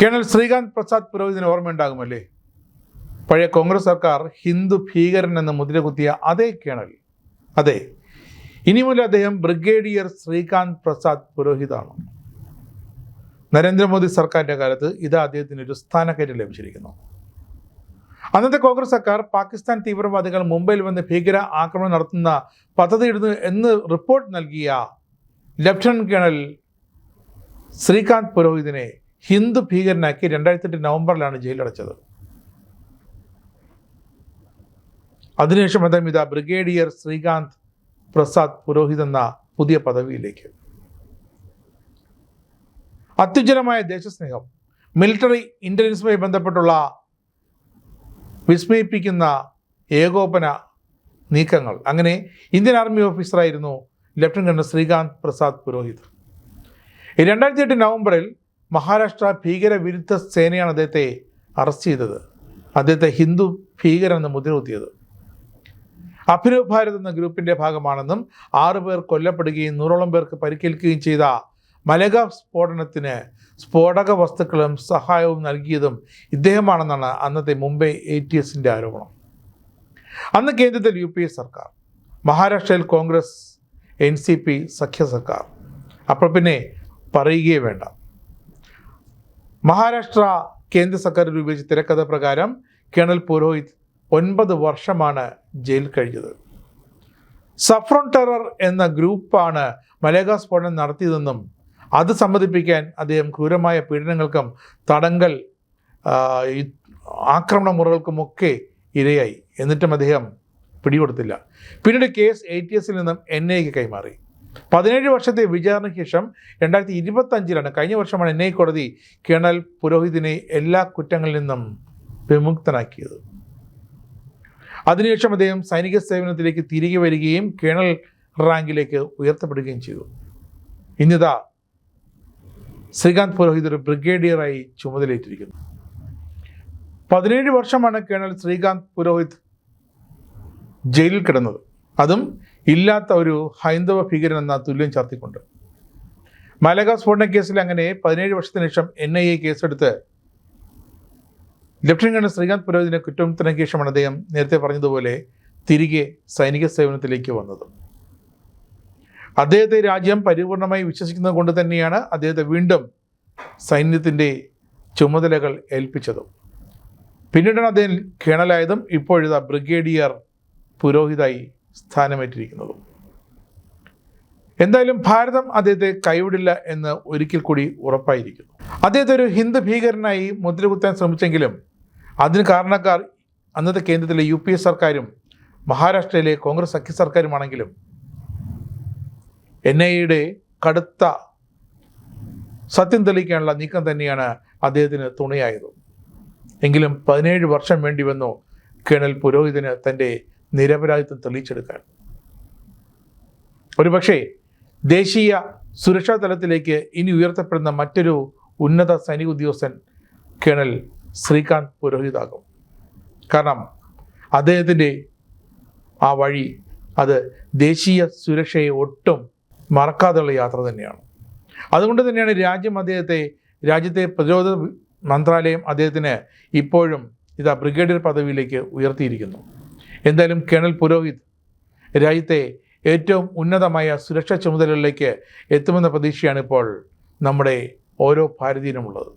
Colonel Shrikant Prasad പുരോഹിതിന് ഓർമ്മയുണ്ടാകുമല്ലേ? പഴയ കോൺഗ്രസ് സർക്കാർ ഹിന്ദു ഭീകരൻ എന്ന് മുദ്രകുത്തിയ അതേ കേണൽ. അതെ, ഇനി മുതൽ അദ്ദേഹം ബ്രിഗേഡിയർ ശ്രീകാന്ത് പ്രസാദ് പുരോഹിതാണ്. നരേന്ദ്രമോദി സർക്കാരിൻ്റെ കാലത്ത് ഇത് അദ്ദേഹത്തിന് ഒരു സ്ഥാനക്കയറ്റം ലഭിച്ചിരിക്കുന്നു. അന്നത്തെ കോൺഗ്രസ് സർക്കാർ പാകിസ്ഥാൻ തീവ്രവാദികൾ മുംബൈയിൽ വന്ന് ഭീകര ആക്രമണം നടത്തുന്ന പദ്ധതിയിടുന്നു എന്ന് റിപ്പോർട്ട് നൽകിയ ലഫ്റ്റനന്റ് കേണൽ ശ്രീകാന്ത് പുരോഹിതിനെ ഹിന്ദു ഭീകരനാക്കി 2008 നവംബറിലാണ് ജയിലടച്ചത്. അതിനുശേഷം അദ്ദേഹം ഇതാ ബ്രിഗേഡിയർ ശ്രീകാന്ത് പ്രസാദ് പുരോഹിത് എന്ന പുതിയ പദവിയിലേക്ക്. അത്യുജ്വലമായ ദേശസ്നേഹം, മിലിറ്ററി ഇന്റലിജൻസുമായി ബന്ധപ്പെട്ടുള്ള വിസ്മയിപ്പിക്കുന്ന ഏകോപന നീക്കങ്ങൾ, അങ്ങനെ ഇന്ത്യൻ ആർമി ഓഫീസറായിരുന്നു ലഫ്റ്റനന്റ് കേണൽ ശ്രീകാന്ത് പ്രസാദ് പുരോഹിത്. 2008 നവംബറിൽ മഹാരാഷ്ട്ര ഭീകരവിരുദ്ധ സേനയാണ് അദ്ദേഹത്തെ അറസ്റ്റ് ചെയ്തത്. അദ്ദേഹത്തെ ഹിന്ദു ഭീകരൻ എന്ന് മുദ്രകുത്തിയത്. അഭിനവ് ഭാരത് എന്ന ഗ്രൂപ്പിൻ്റെ ഭാഗമാണെന്നും 6 പേർ കൊല്ലപ്പെടുകയും 100ഓളം പേർക്ക് പരിക്കേൽക്കുകയും ചെയ്ത മലഗാവ് സ്ഫോടനത്തിന് സ്ഫോടക വസ്തുക്കളും സഹായവും നൽകിയതും ഇദ്ദേഹമാണെന്നാണ് അന്നത്തെ മുംബൈ ATSൻ്റെ ആരോപണം. അന്ന് കേന്ദ്രത്തിൽ UPA സർക്കാർ, മഹാരാഷ്ട്രയിൽ കോൺഗ്രസ് NCP സഖ്യ സർക്കാർ. അപ്പോൾ പിന്നെ പറയുകയേ വേണ്ട. മഹാരാഷ്ട്ര കേന്ദ്ര സർക്കാർ രൂപീകരിച്ച തിരക്കഥ പ്രകാരം കേണൽ പുരോഹിത് 9 വർഷമാണ് ജയിൽ കഴിഞ്ഞത്. സഫ്രോൺ ടെറർ എന്ന ഗ്രൂപ്പാണ് മലേഗാവ് സ്ഫോടനം നടത്തിയതെന്നും അത് സമ്മതിപ്പിക്കാൻ അദ്ദേഹം ക്രൂരമായ പീഡനങ്ങൾക്കും തടങ്കൽ ആക്രമണ മുറകൾക്കുമൊക്കെ ഇരയായി. എന്നിട്ടും അദ്ദേഹം പിടികൊടുത്തില്ല. പിന്നീട് കേസ് ATSൽ നിന്നും NIAക്ക് കൈമാറി. 17 വർഷത്തെ വിചാരണയ്ക്ക് ശേഷം 2025 കഴിഞ്ഞ വർഷമാണ് NIA കോടതി കേണൽ പുരോഹിതിനെ എല്ലാ കുറ്റങ്ങളിൽ നിന്നും വിമുക്തനാക്കിയത്. അതിനുശേഷം അദ്ദേഹം സൈനിക സേവനത്തിലേക്ക് തിരികെ വരികയും കേണൽ റാങ്കിലേക്ക് ഉയർത്തപ്പെടുകയും ചെയ്തു. ഇന്നിതാ ശ്രീകാന്ത് പുരോഹിത് ഒരു ബ്രിഗേഡിയറായി ചുമതലയേറ്റിരിക്കുന്നു. 17 വർഷമാണ് കേണൽ ശ്രീകാന്ത് പുരോഹിത് ജയിലിൽ കിടന്നത്, അതും ഇല്ലാത്ത ഒരു ഹൈന്ദവ ഭീകരൻ എന്ന തുല്യം ചാർത്തിക്കൊണ്ട്. മലഗാവ് സ്ഫോടന കേസിൽ അങ്ങനെ 17 വർഷത്തിന് ശേഷം NIA കേസെടുത്ത് ലഫ്റ്റനന്റ് കേണൽ ശ്രീകാന്ത് പുരോഹിതിനെ കുറ്റമുക്തനാക്കിയ ശേഷമാണ് അദ്ദേഹം നേരത്തെ പറഞ്ഞതുപോലെ തിരികെ സൈനിക സേവനത്തിലേക്ക് വന്നത്. അദ്ദേഹത്തെ രാജ്യം പരിപൂർണമായി വിശ്വസിക്കുന്നത് കൊണ്ട് തന്നെയാണ് അദ്ദേഹത്തെ വീണ്ടും സൈന്യത്തിൻ്റെ ചുമതലകൾ ഏൽപ്പിച്ചതും. പിന്നീടാണ് അദ്ദേഹം കേണലായതും ഇപ്പോഴിതാ ബ്രിഗേഡിയർ പുരോഹിതായി സ്ഥാനമേറ്റിരിക്കുന്നതും. എന്തായാലും ഭാരതം അദ്ദേഹത്തെ കൈവിടില്ല എന്ന് ഒരിക്കൽ കൂടി ഉറപ്പായിരിക്കുന്നു. അദ്ദേഹത്തെ ഒരു ഹിന്ദു ഭീകരനായി മുദ്രകുത്താൻ ശ്രമിച്ചെങ്കിലും അതിന് കാരണക്കാർ അന്നത്തെ കേന്ദ്രത്തിലെ UPA സർക്കാരും മഹാരാഷ്ട്രയിലെ കോൺഗ്രസ് സഖ്യ സർക്കാരുമാണെങ്കിലും NIAയുടെ കടുത്ത സത്യം തെളിയിക്കാനുള്ള നീക്കം തന്നെയാണ് അദ്ദേഹത്തിന് തുണയായത്. എങ്കിലും 17 വർഷം വേണ്ടി വന്നു കേണൽ പുരോഹിതിന് തൻ്റെ നിരപരാധിത്വം തെളിയിച്ചെടുക്കാൻ. ഒരുപക്ഷെ ദേശീയ സുരക്ഷാ തലത്തിലേക്ക് ഇനി ഉയർത്തപ്പെടുന്ന മറ്റൊരു ഉന്നത സൈനിക ഉദ്യോഗസ്ഥൻ കേണൽ ശ്രീകാന്ത് പുരോഹിതാകും. കാരണം അദ്ദേഹത്തിൻ്റെ ആ വഴി അത് ദേശീയ സുരക്ഷയെ ഒട്ടും മറക്കാതെയുള്ള യാത്ര തന്നെയാണ്. അതുകൊണ്ട് തന്നെയാണ് രാജ്യത്തെ പ്രതിരോധ മന്ത്രാലയം അദ്ദേഹത്തിന് ഇപ്പോഴും ഇതാ ബ്രിഗേഡിയർ പദവിയിലേക്ക് ഉയർത്തിയിരിക്കുന്നു. എന്തായാലും കേണൽ പുരോഹിത് രാജ്യത്തെ ഏറ്റവും ഉന്നതമായ സുരക്ഷാ ചുമതലകളിലേക്ക് എത്തുമെന്ന പ്രതീക്ഷയാണ് ഇപ്പോൾ നമ്മുടെ ഓരോ ഭാരതീയനുമുള്ളത്.